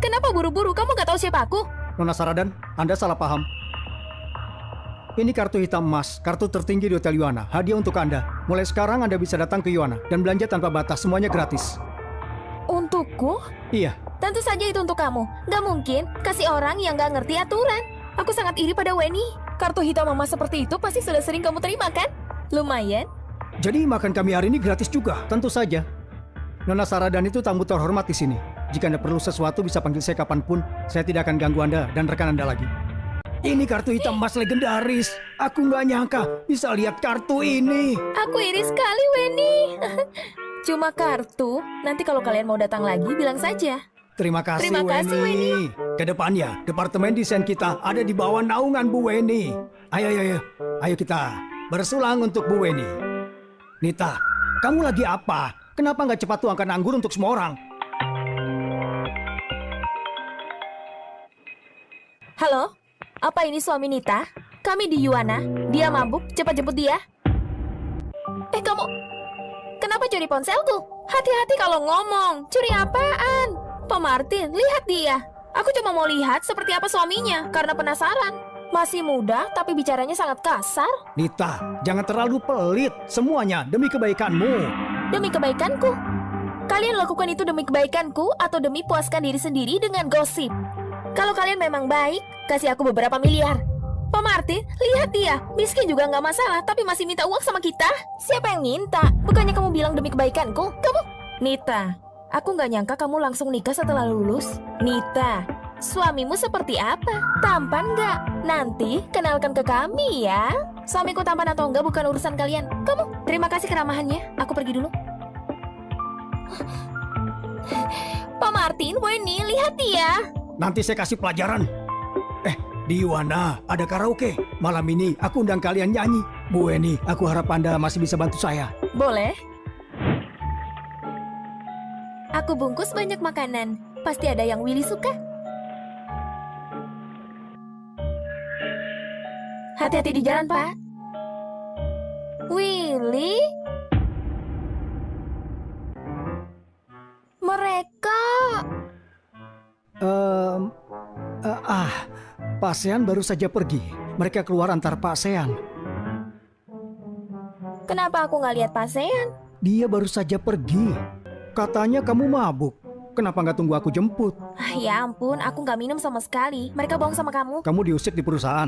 Kenapa buru-buru? Kamu gak tahu siapa aku? Nona Saradan, Anda salah paham. Ini kartu hitam emas, kartu tertinggi di Hotel Yuana. Hadiah untuk Anda. Mulai sekarang Anda bisa datang ke Yuana dan belanja tanpa batas, semuanya gratis. Untukku? Iya. Tentu saja itu untuk kamu. Gak mungkin kasih orang yang gak ngerti aturan. Aku sangat iri pada Weni. Kartu hitam emas seperti itu pasti sudah sering kamu terima kan? Lumayan. Jadi makan kami hari ini gratis juga? Tentu saja. Nona Saradan itu tamu terhormat di sini. Jika Anda perlu sesuatu bisa panggil saya kapanpun. Saya tidak akan ganggu Anda dan rekan Anda lagi. Ini kartu hitam emas legendaris. Aku nggak nyangka bisa lihat kartu ini. Aku iri sekali, Weni. Cuma kartu. Nanti kalau kalian mau datang lagi, bilang saja. Terima kasih, Terima kasih, Weni. Kedepannya, Departemen Desain kita ada di bawah naungan Bu Weni. Ayo kita bersulang untuk Bu Weni. Nita, kamu lagi apa? Kenapa nggak cepat tuangkan anggur untuk semua orang? Halo? Apa ini suami Nita? Kami di Yuana. Dia mabuk, cepat jemput dia. Kamu... Kenapa curi ponselku? Hati-hati kalau ngomong. Curi apaan? Pak Martin, lihat dia. Aku cuma mau lihat seperti apa suaminya, karena penasaran. Masih muda, tapi bicaranya sangat kasar. Nita, jangan terlalu pelit. Semuanya demi kebaikanmu. Demi kebaikanku? Kalian lakukan itu demi kebaikanku atau demi puaskan diri sendiri dengan gosip? Kalau kalian memang baik, kasih aku beberapa miliar. Pak Martin, lihat dia. Miskin juga nggak masalah, tapi masih minta uang sama kita. Siapa yang minta? Bukannya kamu bilang demi kebaikanku? Kamu... Nita, aku nggak nyangka kamu langsung nikah setelah lulus. Nita, suamimu seperti apa? Tampan nggak? Nanti kenalkan ke kami ya. Suamiku tampan atau enggak bukan urusan kalian. Kamu, terima kasih keramahannya. Aku pergi dulu. Pak Martin, Weni, lihat dia. Nanti saya kasih pelajaran. Di Yuana ada karaoke. Malam ini aku undang kalian nyanyi. Bu Weni, aku harap Anda masih bisa bantu saya. Boleh. Aku bungkus banyak makanan. Pasti ada yang Willy suka. Hati-hati di jalan, Pak. Willy? Mereka... Pak Sean baru saja pergi. Mereka keluar antar Pak Sean. Kenapa aku nggak lihat Pak Sean? Dia baru saja pergi. Katanya kamu mabuk. Kenapa nggak tunggu aku jemput? Ya ampun, aku nggak minum sama sekali. Mereka bohong sama kamu? Kamu diusir di perusahaan.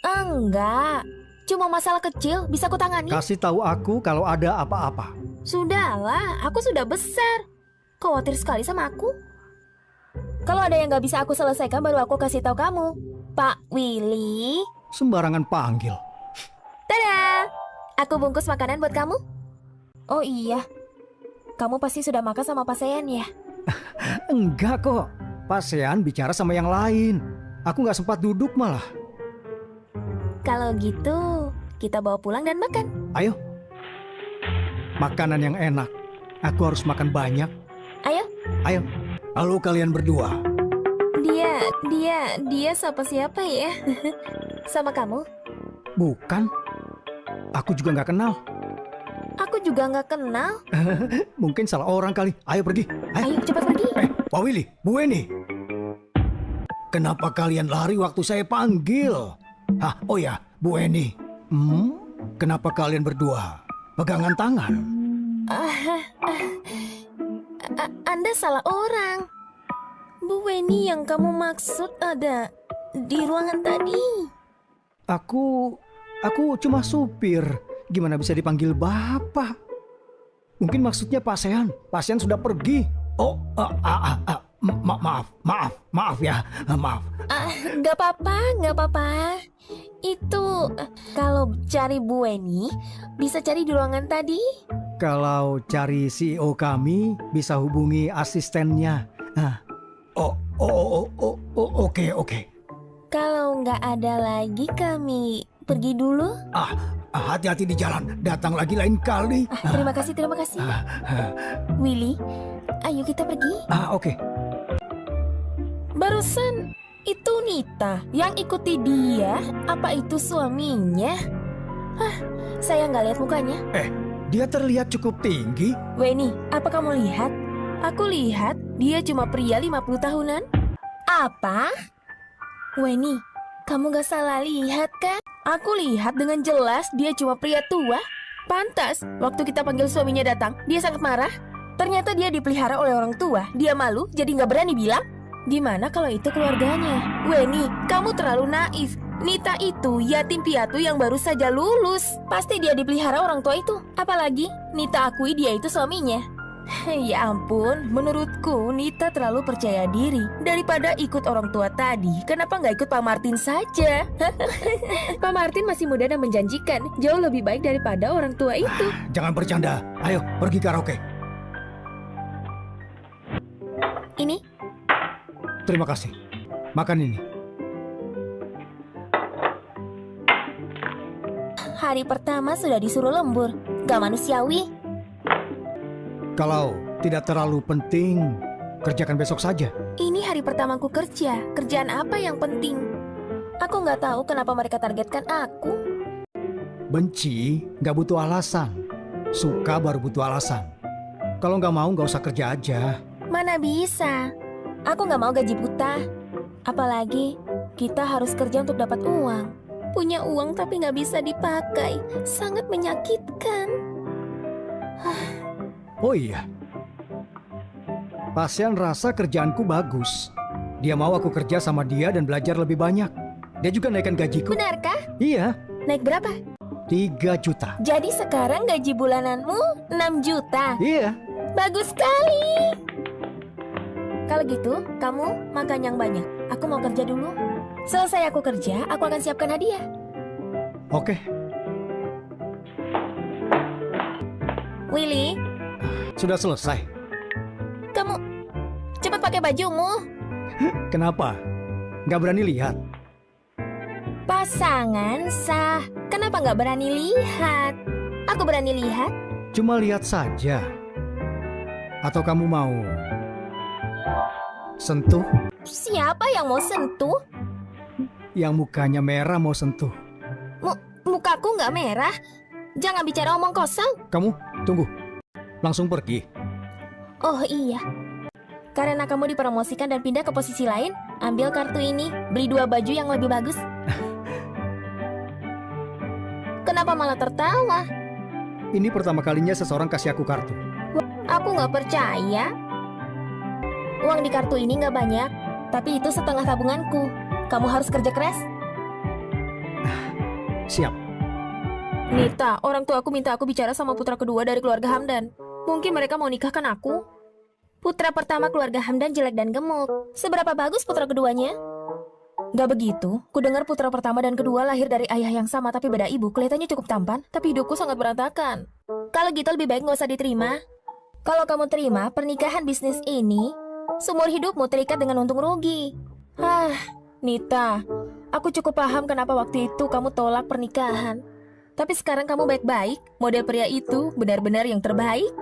Enggak. Cuma masalah kecil, bisa kutangani. Kasih tahu aku kalau ada apa-apa. Sudahlah, aku sudah besar. Khawatir sekali sama aku. Kalau ada yang nggak bisa aku selesaikan, baru aku kasih tahu kamu. Pak Willy. Sembarangan panggil. Tada! Aku bungkus makanan buat kamu. Oh iya. Kamu pasti sudah makan sama Pak Sean ya? Enggak kok. Pak Sean bicara sama yang lain. Aku nggak sempat duduk malah. Kalau gitu, kita bawa pulang dan makan. Ayo. Makanan yang enak. Aku harus makan banyak. Ayo. Halo kalian berdua. Dia siapa ya? Sama kamu? Bukan. Aku juga nggak kenal. Aku juga nggak kenal. Mungkin salah orang kali. Ayo pergi. Ayo cepat pergi. Pak Willy, Bu Weni. Kenapa kalian lari waktu saya panggil? Oh ya, Bu Weni. Kenapa kalian berdua pegangan tangan? Anda salah orang. Bu Weni yang kamu maksud ada di ruangan tadi. Aku cuma supir. Gimana bisa dipanggil Bapak? Mungkin maksudnya Pak Sean. Pak Sean sudah pergi. Maaf ya. Maaf. Nggak apa-apa. Itu kalau cari Bu Weni bisa cari di ruangan tadi. Kalau cari CEO kami bisa hubungi asistennya. Oke. Kalau nggak ada lagi kami pergi dulu. Hati-hati di jalan. Datang lagi lain kali. Terima kasih. Willy, ayo kita pergi. Oke. Barusan itu Nita yang ikuti dia. Apa itu suaminya? Saya nggak lihat mukanya. Dia terlihat cukup tinggi. Weni, apa kamu lihat? Aku lihat dia cuma pria 50 tahunan. Apa? Weni, kamu gak salah lihat kan? Aku lihat dengan jelas dia cuma pria tua. Pantas, waktu kita panggil suaminya datang, dia sangat marah. Ternyata dia dipelihara oleh orang tua. Dia malu, jadi gak berani bilang. Gimana kalau itu keluarganya? Weni, kamu terlalu naif. Nita itu yatim piatu yang baru saja lulus. Pasti dia dipelihara orang tua itu. Apalagi, Nita akui dia itu suaminya. Ya ampun, menurutku Nita terlalu percaya diri. Daripada ikut orang tua tadi, kenapa nggak ikut Pak Martin saja? Pak Martin masih muda dan menjanjikan. Jauh lebih baik daripada orang tua itu. Jangan bercanda. Ayo, pergi karaoke. Ini? Terima kasih. Makan ini. Hari pertama sudah disuruh lembur. Gak manusiawi. Kalau tidak terlalu penting, kerjakan besok saja. Ini hari pertamaku kerja. Kerjaan apa yang penting? Aku nggak tahu kenapa mereka targetkan aku. Benci nggak butuh alasan. Suka baru butuh alasan. Kalau nggak mau nggak usah kerja aja. Mana bisa. Aku nggak mau gaji buta. Apalagi kita harus kerja untuk dapat uang. Punya uang tapi nggak bisa dipakai. Sangat menyakitkan. Oh iya. Pasien rasa kerjaanku bagus. Dia mau aku kerja sama dia dan belajar lebih banyak. Dia juga naikkan gajiku. Benarkah? Iya, Naik berapa? 3 juta. Jadi sekarang gaji bulananmu 6 juta. Iya. Bagus sekali. Kalau gitu, kamu makan yang banyak. Aku mau kerja dulu. Selesai aku kerja, aku akan siapkan hadiah. Oke. Willy, Sudah selesai. kamu cepat pakai bajumu. Kenapa? Nggak berani lihat? Pasangan sah. Kenapa nggak berani lihat? Aku berani lihat. Cuma lihat saja. Atau kamu mau sentuh? Siapa yang mau sentuh? Yang mukanya merah mau sentuh. Mukaku nggak merah. Jangan bicara omong kosong. Kamu, tunggu. Langsung pergi. Oh iya. Karena kamu dipromosikan dan pindah ke posisi lain, ambil kartu ini, beli 2 baju yang lebih bagus. Kenapa malah tertawa? Ini pertama kalinya seseorang kasih aku kartu. Aku nggak percaya. Uang di kartu ini nggak banyak, tapi itu setengah tabunganku. Kamu harus kerja keras. Siap. Nita, orang tua aku minta aku bicara sama putra kedua dari keluarga Hamdan. Mungkin mereka mau nikahkan aku. Putra pertama keluarga Hamdan jelek dan gemuk. Seberapa bagus putra keduanya? Gak begitu. Ku dengar putra pertama dan kedua lahir dari ayah yang sama tapi beda ibu. Kelihatannya cukup tampan, tapi hidupku sangat berantakan. Kalau gitu lebih baik gak usah diterima. Kalau kamu terima pernikahan bisnis ini, seumur hidupmu terikat dengan untung rugi. Nita, aku cukup paham kenapa waktu itu kamu tolak pernikahan. Tapi sekarang kamu baik-baik, model pria itu benar-benar yang terbaik.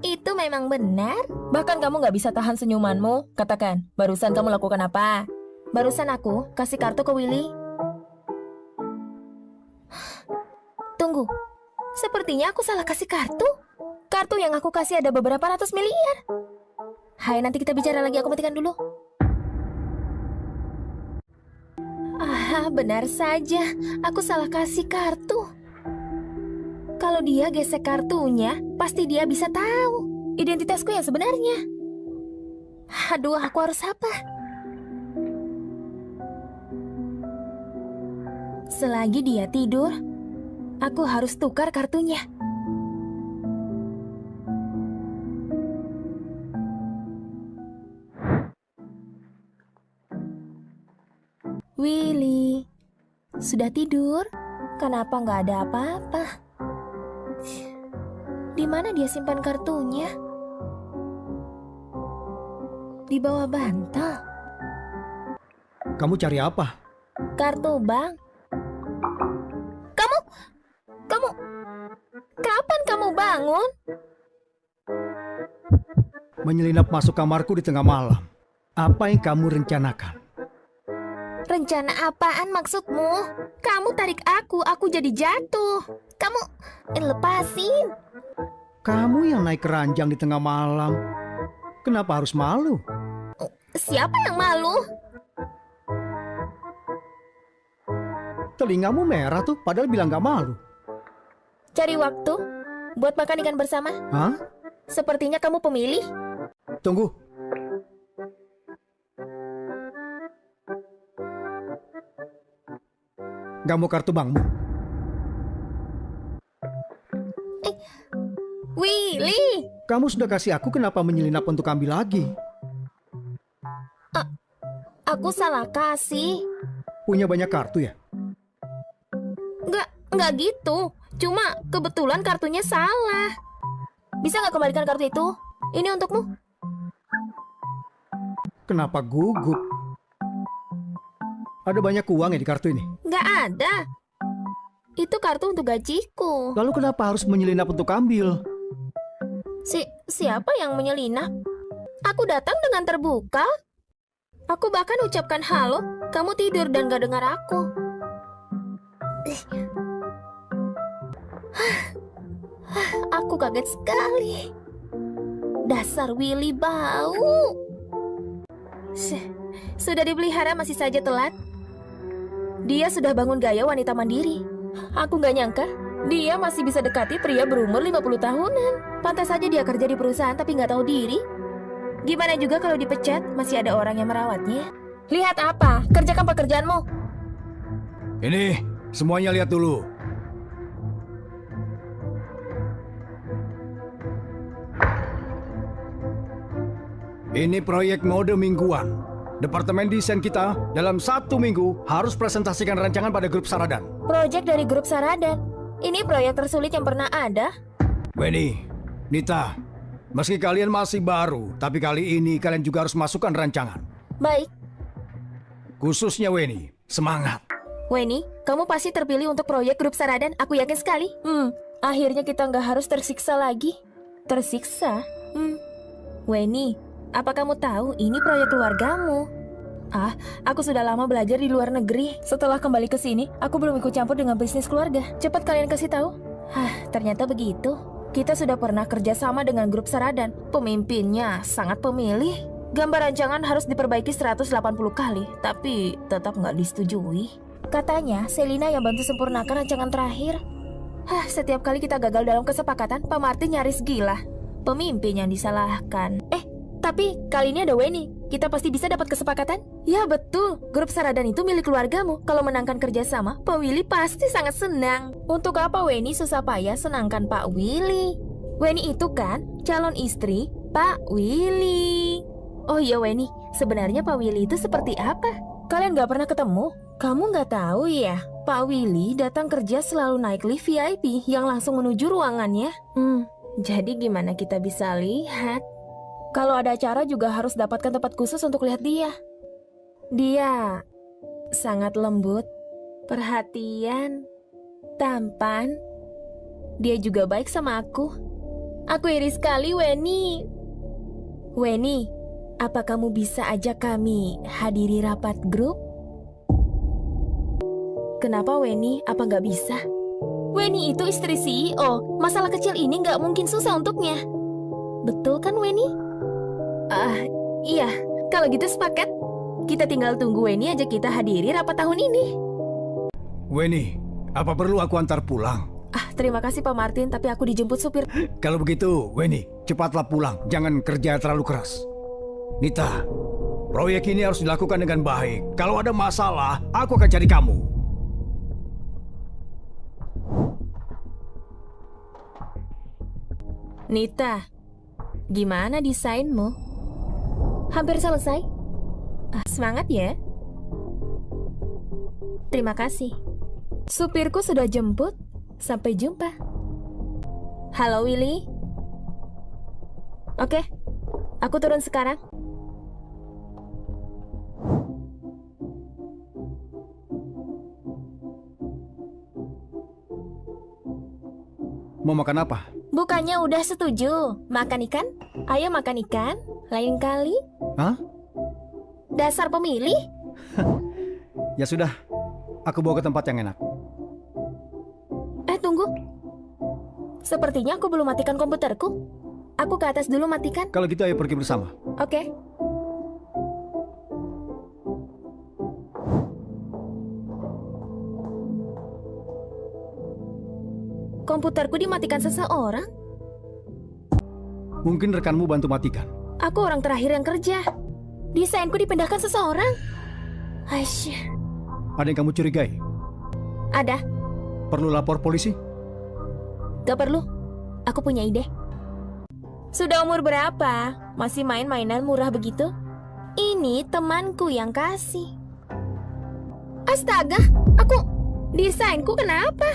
Itu memang benar. Bahkan kamu gak bisa tahan senyumanmu. Katakan, barusan kamu lakukan apa? Barusan aku kasih kartu ke Willy. Tunggu, sepertinya aku salah kasih kartu. Kartu yang aku kasih ada beberapa ratus miliar. Hai, nanti kita bicara lagi, aku matikan dulu. Benar saja, aku salah kasih kartu. Kalau dia gesek kartunya, pasti dia bisa tahu identitasku yang sebenarnya. Aduh, aku harus apa? Selagi dia tidur, aku harus tukar kartunya. Willy, sudah tidur? Kenapa nggak ada apa-apa? Di mana dia simpan kartunya? Di bawah bantal. Kamu cari apa? Kartu bank. Kapan kamu bangun? Menyelinap masuk kamarku di tengah malam. Apa yang kamu rencanakan? Rencana apaan maksudmu? Kamu tarik aku jadi jatuh. Kamu lepasin. Kamu yang naik keranjang di tengah malam. Kenapa harus malu? Siapa yang malu? Telingamu merah tuh, padahal bilang gak malu. Cari waktu buat makan ikan bersama. Hah? Sepertinya kamu pemilih. Tunggu. Gak mau kartu bankmu? Willy, Kamu sudah kasih aku, kenapa menyelinap untuk ambil lagi? aku salah kasih. Punya banyak kartu ya? Nggak gitu. Cuma kebetulan kartunya salah. Bisa nggak kembalikan kartu itu? Ini untukmu. Kenapa gugup? Ada banyak uang ya di kartu ini? Nggak ada. Itu kartu untuk gajiku. Lalu kenapa harus menyelinap untuk ambil? Siapa yang menyelinap? Aku datang dengan terbuka. Aku bahkan ucapkan halo. Kamu tidur dan gak dengar aku. Aku kaget sekali. Dasar Willy bau. Sudah dipelihara masih saja telat. Dia sudah bangun gaya wanita mandiri. Aku gak nyangka dia masih bisa dekati pria berumur 50 tahunan. Pantas saja dia kerja di perusahaan tapi gak tahu diri. Gimana juga kalau dipecat, masih ada orang yang merawatnya. Lihat apa? Kerjakan pekerjaanmu. Ini, semuanya lihat dulu. Ini proyek mode mingguan. Departemen desain kita dalam 1 minggu harus presentasikan rancangan pada grup Saradan. Proyek dari grup Saradan. Ini proyek tersulit yang pernah ada. Weni, Nita, meski kalian masih baru, tapi kali ini kalian juga harus masukkan rancangan. Baik. Khususnya Weni, semangat. Weni, kamu pasti terpilih untuk proyek grup Saradan. Aku yakin sekali. Akhirnya kita nggak harus tersiksa lagi. Tersiksa? Weni, apa kamu tahu ini proyek keluargamu? Aku sudah lama belajar di luar negeri. Setelah kembali ke sini, aku belum ikut campur dengan bisnis keluarga. Cepat kalian kasih tahu. Ternyata begitu. Kita sudah pernah kerja sama dengan grup Saradan. Pemimpinnya sangat pemilih. Gambar rancangan harus diperbaiki 180 kali, tapi tetap nggak disetujui. Katanya, Selina yang bantu sempurnakan rancangan terakhir. Setiap kali kita gagal dalam kesepakatan, Pak Martin nyaris gila. Pemimpin yang disalahkan. Tapi kali ini ada Weni. Kita pasti bisa dapat kesepakatan? Ya betul, grup Saradan itu milik keluargamu. Kalau menangkan kerjasama, Pak Willy pasti sangat senang. Untuk apa Weni susah payah senangkan Pak Willy? Weni itu kan calon istri Pak Willy. Oh iya Weni, sebenarnya Pak Willy itu seperti apa? Kalian gak pernah ketemu? Kamu gak tahu ya? Pak Willy datang kerja selalu naik lift VIP yang langsung menuju ruangannya. Jadi gimana kita bisa lihat? Kalau ada acara juga harus dapatkan tempat khusus untuk lihat dia. Dia sangat lembut, perhatian, tampan. Dia juga baik sama aku. Aku iri sekali, Weni. Weni, apa kamu bisa ajak kami hadiri rapat grup? Kenapa Weni? Apa nggak bisa? Weni itu istri CEO. Masalah kecil ini nggak mungkin susah untuknya. Betul kan, Weni? Iya, kalau gitu sepakat. Kita tinggal tunggu Weni aja kita hadiri rapat tahun ini. Weni, apa perlu aku antar pulang? Terima kasih Pak Martin, tapi aku dijemput supir. Kalau begitu, Weni, cepatlah pulang. Jangan kerja terlalu keras. Nita, proyek ini harus dilakukan dengan baik. Kalau ada masalah, aku akan cari kamu. Nita, gimana desainmu? Hampir selesai. Semangat ya. Terima kasih. Supirku sudah jemput. Sampai jumpa. Halo Willy. Oke, aku turun sekarang. Mau makan apa? Bukannya udah setuju makan ikan? Ayo makan ikan, lain kali. Hah? Dasar pemilih. Ya sudah, aku bawa ke tempat yang enak. Tunggu. Sepertinya aku belum matikan komputerku. Aku ke atas dulu matikan. Kalau gitu ayo pergi bersama. Oke. Komputerku dimatikan seseorang. Mungkin rekanmu bantu matikan. Aku orang terakhir yang kerja. Desainku dipindahkan seseorang. Aisyah. Ada yang kamu curigai? Ada. Perlu lapor polisi? Gak perlu. Aku punya ide. Sudah umur berapa? Masih main mainan murah begitu? Ini temanku yang kasih. Astaga, desainku kenapa?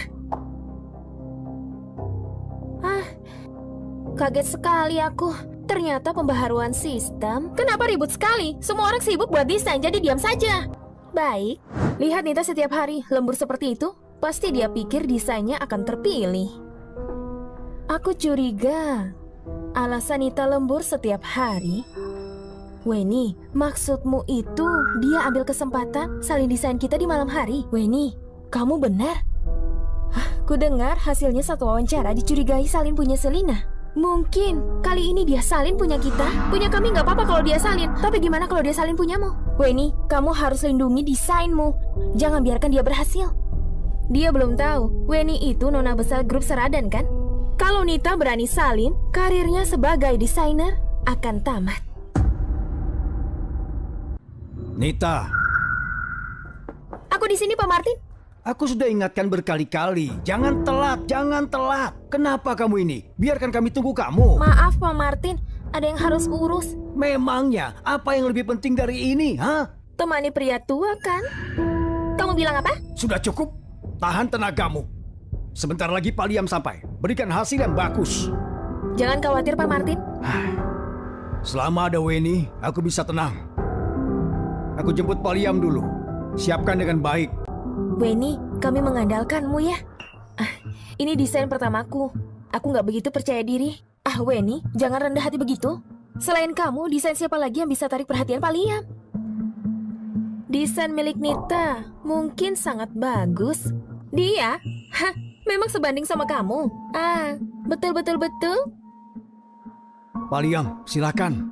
Kaget sekali aku. Ternyata pembaharuan sistem. Kenapa ribut sekali? Semua orang sibuk buat desain, jadi diam saja. Baik, lihat Nita setiap hari lembur seperti itu. Pasti dia pikir desainnya akan terpilih. Aku curiga alasan Nita lembur setiap hari. Weni, maksudmu itu dia ambil kesempatan salin desain kita di malam hari? Weni, kamu benar? Ku dengar hasilnya satu wawancara dicurigai salin punya Selina. Mungkin kali ini dia salin punya kita. Punya kami nggak apa-apa kalau dia salin. Tapi gimana kalau dia salin punyamu? Weni, kamu harus lindungi desainmu. Jangan biarkan dia berhasil. Dia belum tahu Weni itu nona besar grup Seradan kan? Kalau Nita berani salin, karirnya sebagai desainer akan tamat. Nita, Aku di sini, Pak Martin. aku sudah ingatkan berkali-kali. Jangan telat, jangan telat. Kenapa kamu ini? Biarkan kami tunggu kamu. Maaf, Pak Martin. Ada yang harus urus. Memangnya, apa yang lebih penting dari ini, ha? Temani pria tua kan? Kamu bilang apa? Sudah cukup. Tahan tenagamu. Sebentar lagi Pak Liam sampai. Berikan hasil yang bagus. Jangan khawatir, Pak Martin. Selama ada Weni, aku bisa tenang. Aku jemput Pak Liam dulu. Siapkan dengan baik. Weni, kami mengandalkanmu ya. Ini desain pertamaku. Aku nggak begitu percaya diri. Weni, jangan rendah hati begitu. Selain kamu, desain siapa lagi yang bisa tarik perhatian Pak Liam? Desain milik Nita mungkin sangat bagus. Dia? Memang sebanding sama kamu? Betul. Pak Liam, silakan.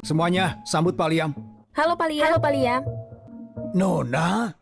Semuanya, sambut Pak Liam. Halo Pak Liam. Nona,